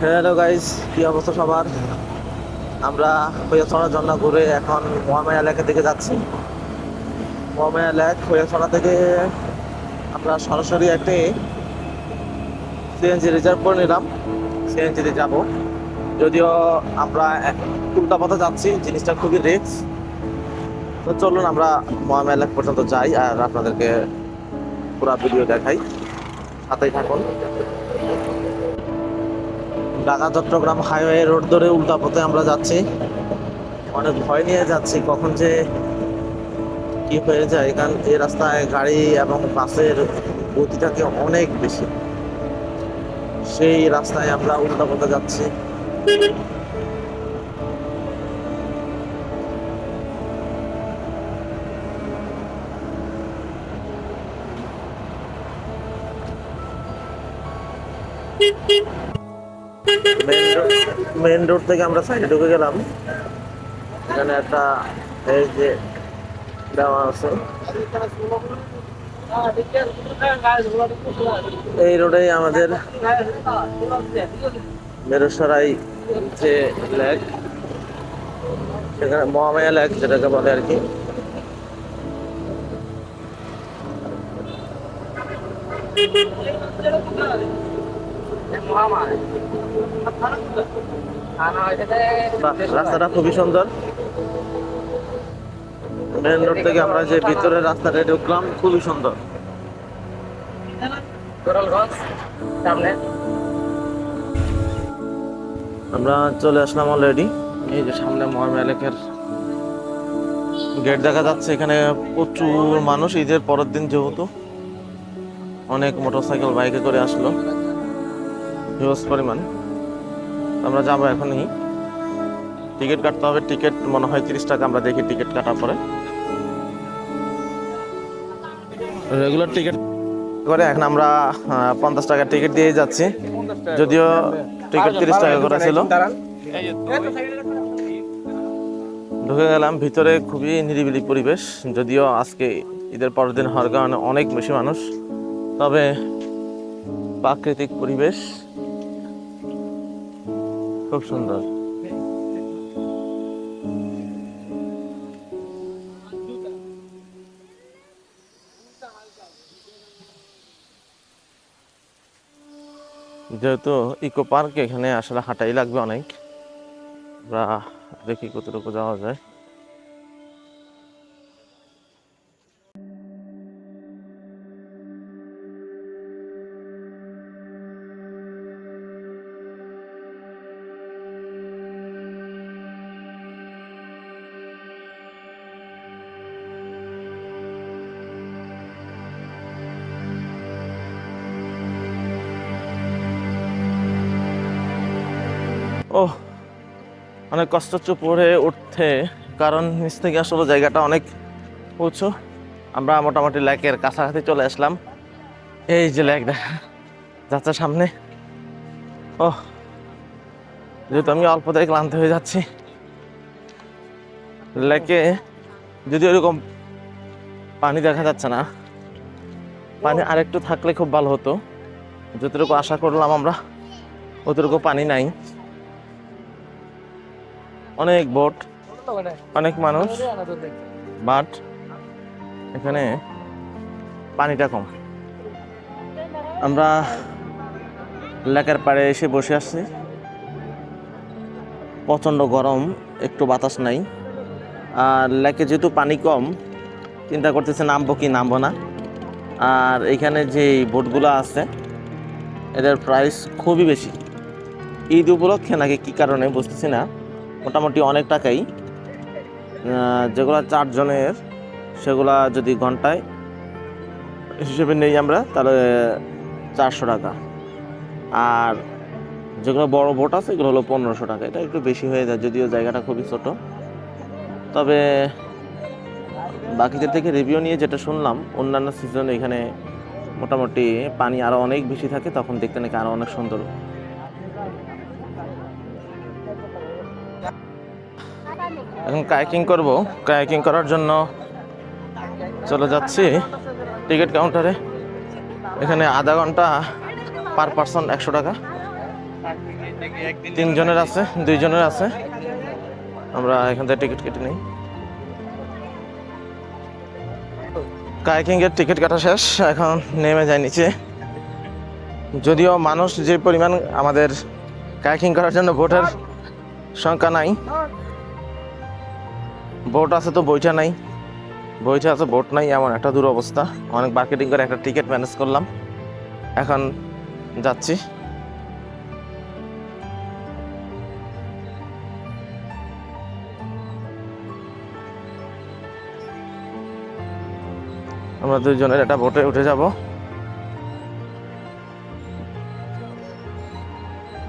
Hello guys, কি অবস্থা সবার? আমরা হইয়াছড়া ঝর্ণা ঘুরে এখন মহামায়া লেকের দিকে যাচ্ছি। মহামায়া লেক হইয়াছড়া থেকে আমরা সরাসরি একটি সিএনজি রিজার্ভ করে নিলাম, সিএনজিতে যাব। যদিও আমরা উল্টা পথে যাচ্ছি, জিনিসটা খুবই রিস্ক। তো চলুন আমরা মহামায়া লেক পর্যন্ত যাই আর আপনাদেরকে পুরো ভিডিও দেখাই, সাথেই থাকুন। ঢাকা চট্টগ্রাম হাইওয়ে রোড ধরে উল্টা পথে আমরা যাচ্ছি। অনেক ভয় নিয়ে যাচ্ছি, কখন যে কি হয়ে যায়। এই রাস্তায় গাড়ি এবং বাসের গতিটাকে অনেক বেশি, সেই রাস্তায় আমরা উল্টা পথে যাচ্ছি। মেন রোড থেকে আমরা সাইডে ঢুকে গেলাম। এখানে একটা এই যে দেওয়া আছে, এই রোডেই আমাদের মেরুসরাই যে লেক, সেখানে মহামায়া লেক যেটাকে বলে আর কি। রাস্তাটা খুবই সুন্দর। মেন রোড থেকে আমরা যে ভিতরের রাস্তাটা ঢুকলাম, খুবই সুন্দর। আমরা চলে আসলাম অলরেডি। এই যে সামনে মহামায়া লেকের গেট দেখা যাচ্ছে। এখানে প্রচুর মানুষ, ঈদের পরের দিন যেহেতু অনেক মোটরসাইকেল বাইকে করে আসলো, হিউজ পরিমাণ। আমরা যাবো এখনই, টিকিট কাটতে হবে। টিকিট মনে হয় 30 টাকা, আমরা দেখি টিকিট কাটার পরে। রেগুলার টিকিট করে এখন আমরা 50 টাকার টিকিট দিয়ে যাচ্ছি, যদিও টিকিট 30 টাকা করে ছিল। ঢুকে গেলাম ভিতরে, খুবই নিরিবিলি পরিবেশ। যদিও আজকে ঈদের পরের দিন হওয়ার কারণে অনেক বেশি মানুষ, তবে প্রাকৃতিক পরিবেশ খুব সুন্দর। যেহেতু ইকো পার্ক, এখানে আসলে হাঁটাই লাগবে অনেক। আমরা দেখি কতটুকু যাওয়া যায়। ও, অনেক কষ্ট হচ্ছে উপরে উঠতে, কারণ নিচ থেকে আসলে জায়গাটা অনেক উঁচু। আমরা মোটামুটি লেকের কাছাকাছি চলে আসলাম। এই যে লেক দেখা যাচ্ছে সামনে। ও, যেহেতু আমি অল্পতেই ক্লান্ত হয়ে যাচ্ছি। লেকে যদি ওরকম পানি দেখা যাচ্ছে না, পানি আরেকটু থাকলে খুব ভালো হতো। যতটুকু আশা করলাম আমরা, অতটুকু পানি নাই। অনেক বোট, অনেক মানুষ, বাট এখানে পানিটা কম। আমরা লেকের পাড়ে এসে বসে আসছি। প্রচণ্ড গরম, একটু বাতাস নাই। আর লেকে যেহেতু পানি কম, চিন্তা করতেছে নামবো কি নামবো না। আর এখানে যে বোটগুলো আছে, এদের প্রাইস খুবই বেশি। ঈদ উপলক্ষে নাকি কী কারণে বুঝতেছি না, মোটামুটি অনেক টাকাই। যেগুলো 4 জনের, সেগুলা যদি ঘন্টায় হিসেবে নেই আমরা, তাহলে 400 টাকা। আর যেগুলো বড় বোট আছে, এগুলো হলো 1500 টাকা। এটা একটু বেশি হয়ে যায়, যদিও জায়গাটা খুবই ছোট। তবে বাকিদের থেকে রিভিউ নিয়ে যেটা শুনলাম, অন্যান্য সিজনে এখানে মোটামুটি পানি আরও অনেক বেশি থাকে, তখন দেখতে নাকি আরও অনেক সুন্দর। এখন কায়াকিং করব। কায়াকিং করার জন্য চলে যাচ্ছি টিকিট কাউন্টারে। এখানে আধা ঘন্টা পার পারসন 100 টাকা। 3 জনের আছে, 2 জনের আছে। আমরা এখান থেকে টিকিট কেটে নিই। কায়াকিং এর টিকিট কাটা শেষ, এখন নেমে যায় নিচে। যদিও মানুষ যে পরিমাণ, আমাদের কায়াকিং করার জন্য বোটের সংখ্যা নাই। বোট আছে তো বইটা নাই, বইটা আছে বোট নাই, এমন একটা দুরবস্থা। অনেক মার্কেটিং করে একটা টিকিট ম্যানেজ করলাম, এখন যাচ্ছি। আমরা 2 জনের একটা বোটে উঠে যাব।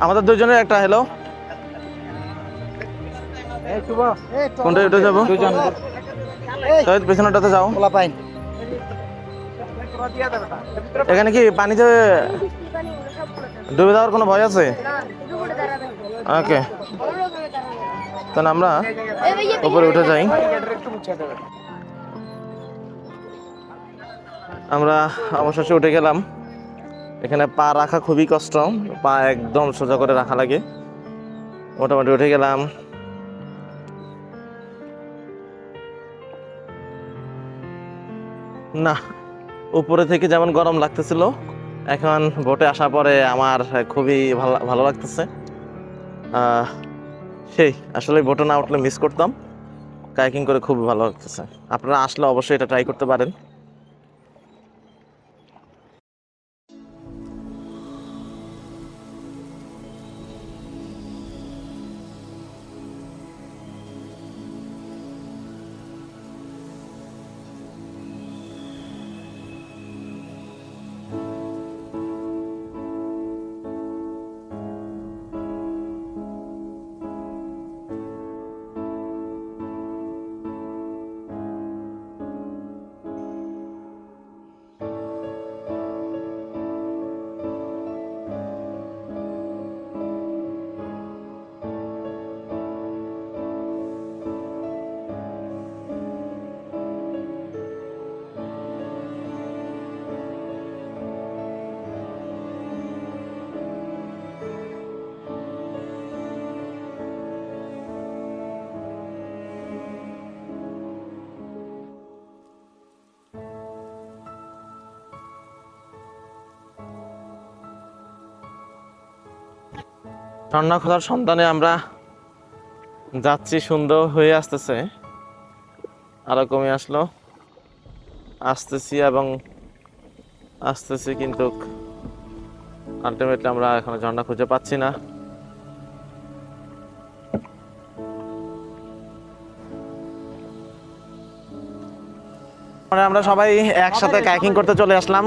আমাদের 2 জনের একটা, হ্যালো, কোনটায় উঠে যাবো? পেছনেটাতে যাও। এখানে কি পানিতে ডুবে যাওয়ার কোনো ভয় আছে? ওকে, তাহলে আমরা উপরে উঠে যাই। আমরা অবশেষে উঠে গেলাম। এখানে পা রাখা খুবই কষ্ট, পা একদম সোজা করে রাখা লাগে। মোটামুটি উঠে গেলাম। না, উপরে থেকে যেমন গরম লাগতেছিল, এখন বোটে আসার পরে আমার খুবই ভালো লাগতেছে। সেই আসলে বোটে না উঠলে মিস করতাম। কায়াকিং করে খুব ভালো লাগতেছে। আপনারা আসলে অবশ্যই এটা ট্রাই করতে পারেন। ঝর্ণা খোলার সন্ধানে আমরা যাচ্ছি, সুন্দর হয়ে আসতেছে, আরো কমে আসলো, আসতেছি এবং আসতেছি, কিন্তু আলটিমেটলি আমরা এখনো ঝর্ণা খুঁজে পাচ্ছি না। আমরা সবাই একসাথে কায়াকিং করতে চলে আসলাম,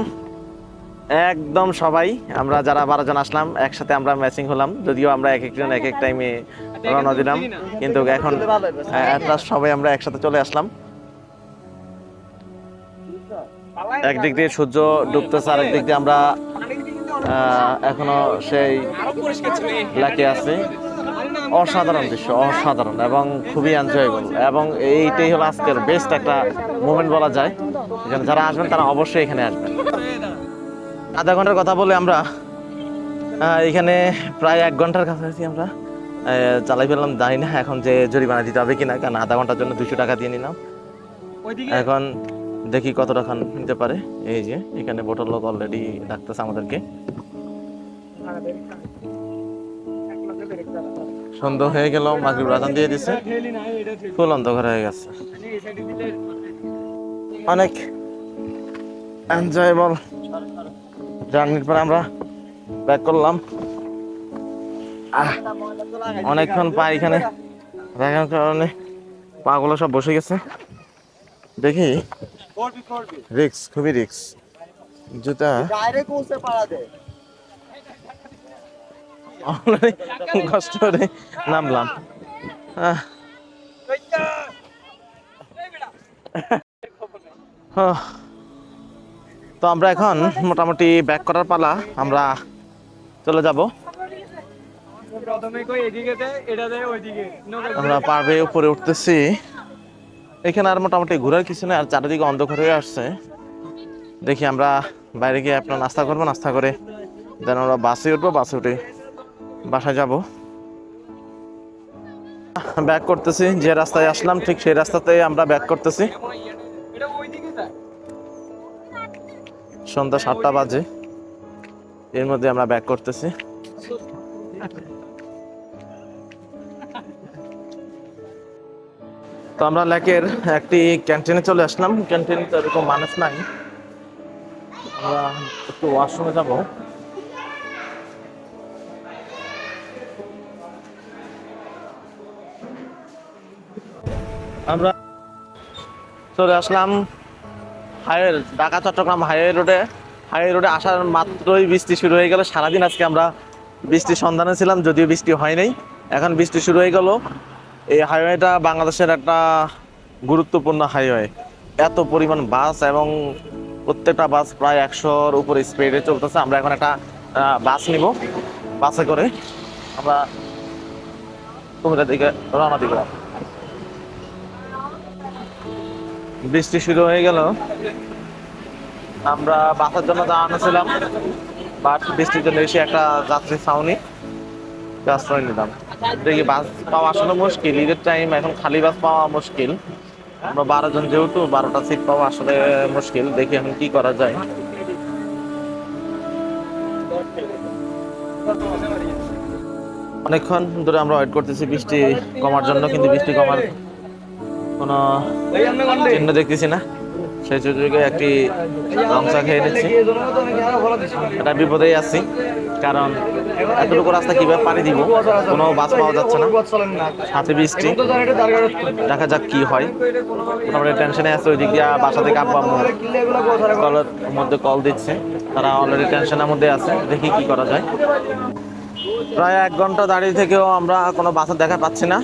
একদম সবাই। আমরা যারা 12 জন আসলাম একসাথে আমরা ম্যাচিং হলাম, যদিও আমরা এক একজন এক এক টাইমে রওনা দিলাম, কিন্তু এখন সবাই আমরা একসাথে চলে আসলাম। একদিক দিয়ে সূর্য ডুবতেছে, আরেক দিক দিয়ে আমরা এখনো সেই লেকে আছি। অসাধারণ দৃশ্য, অসাধারণ এবং খুবই এনজয়েবল, এবং এইটাই হলো আজকের বেস্ট একটা মোমেন্ট বলা যায়। এখানে যারা আসবেন তারা অবশ্যই এখানে আসবেন। আধা ঘন্টার কথা বলে আমরা এখানে প্রায় 1 ঘন্টার কাছাকাছি আমরা চালাই ফেললাম। জানি না এখন যে জরিমানা দিতে হবে কিনা, কারণ আধা ঘন্টার জন্য 200 টাকা দিয়ে নিলাম। এখন দেখি কত টাকা নিতে পারে। এই যে এখানে বোটের লোক অলরেডি ডাকতেছে আমাদেরকে। সন্ধ্যা হয়ে গেল, মাগরিব আযান দিয়ে দিছে, ফুল অন্ধকার হয়ে গেছে। অনেক এনজয়েবল জার্নির পর আমরা ব্যাক করলাম। অনেকক্ষণ পা এখানে রাখার কারণে পাগুলো সব বসে গেছে। দেখি রিক্স, খুবই রিক্স, জুতা কষ্ট করে নামলাম। তো আমরা এখন মোটামুটি ব্যাক করার পালা, আমরা চলে যাব। আমরা পারবে উপরে উঠতেছি। এখানে আর মোটামুটি ঘোরার কিছু নেই, আর চারিদিকে অন্ধকার হয়ে আসছে। দেখি আমরা বাইরে গিয়ে আপনার নাস্তা করবো, নাস্তা করে দেন আমরা বাসে উঠবো, বাসে উঠে বাসায় যাব। ব্যাক করতেছি, যে রাস্তায় আসলাম ঠিক সেই রাস্তাতেই আমরা ব্যাক করতেছি। সন্ধ্যা 7টা বাজে, এর মধ্যে আমরা ব্যাক করতেছি। তো আমরা লেকের একটি ক্যান্টিনে চলে আসলাম। ক্যান্টিনে তো এরকম মানুষ নাই, আমরা একটু ওয়াশরুমে যাব। আমরা চলে আসলাম হাইওয়ে, ঢাকা চট্টগ্রাম হাইওয়ে রোডে আসার মাত্রই বৃষ্টি শুরু হয়ে গেল। সারাদিন আজকে আমরা বৃষ্টির সন্ধানে ছিলাম, যদিও বৃষ্টি হয় নাই, এখন বৃষ্টি শুরু হয়ে গেল। এই হাইওয়েটা বাংলাদেশের একটা গুরুত্বপূর্ণ হাইওয়ে। এত পরিমাণ বাস এবং প্রত্যেকটা বাস প্রায় 100-র উপরে স্পিডে চলতেছে। আমরা এখন একটা বাস নিব, বাসে করে আমরা কুমিল্লার দিকে রওনা দিব। বৃষ্টি শুরু হয়ে গেল, আমরা বাসের জন্য দাঁড়ানো ছিলাম, বাট বৃষ্টির জন্য এসে একটা যাত্রী ছাউনি আশ্রয় নিলাম। দেখি বাস পাওয়া আসলে মুশকিল, ঈদের টাইম, এখন খালি বাস পাওয়া মুশকিল। আমরা 12 জন, যেহেতু 12টা সিট পাওয়া আসলে মুশকিল। দেখি এখন কি করা যায়। অনেকক্ষণ ধরে আমরা ওয়েট করতেছি বৃষ্টি কমার জন্য, কিন্তু বৃষ্টি কমার কোনো চিহ্ন দেখতেছি না। সেই সুযোগে একটি রং চা খেয়ে নিচ্ছি। এটা বিপদেই আছি, কারণ এতটুকু রাস্তা কিভাবে পাড়ি দিব, কোনো বাস পাওয়া যাচ্ছে না, সাথে বৃষ্টি। দেখা যাক কি হয়। মোটামুটি টেনশনে আছে। ওই দিক দিয়ে বাসা থেকে আব্বা কলের মধ্যে কল দিচ্ছে, তারা অলরেডি টেনশনের মধ্যে আছে। দেখি কি করা যায়। প্রায় 1 ঘন্টা দাঁড়িয়ে থেকেও আমরা কোনো বাসের দেখা পাচ্ছি না।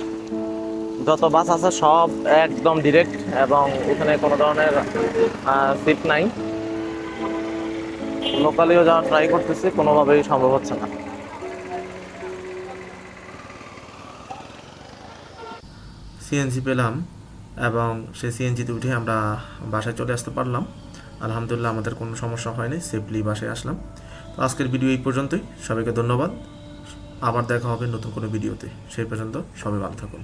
যত বাস আছে সব একদম ডিরেক্ট, এবং এখানে কোনো ধরনের সিট নাই। লোকালিও যাওয়ার ট্রাই করতেছি, কোনোভাবেই সম্ভব হচ্ছে না। সিএনজি পেলাম এবং সেই সিএনজিতে উঠে আমরা বাসায় চলে আসতে পারলাম। আলহামদুলিল্লাহ, আমাদের কোনো সমস্যা হয়নি, সেফলি বাসায় আসলাম। তো আজকের ভিডিও এই পর্যন্তই। সবাইকে ধন্যবাদ। আবার দেখা হবে নতুন কোনো ভিডিওতে। সেই পর্যন্ত সবাই ভালো থাকুন।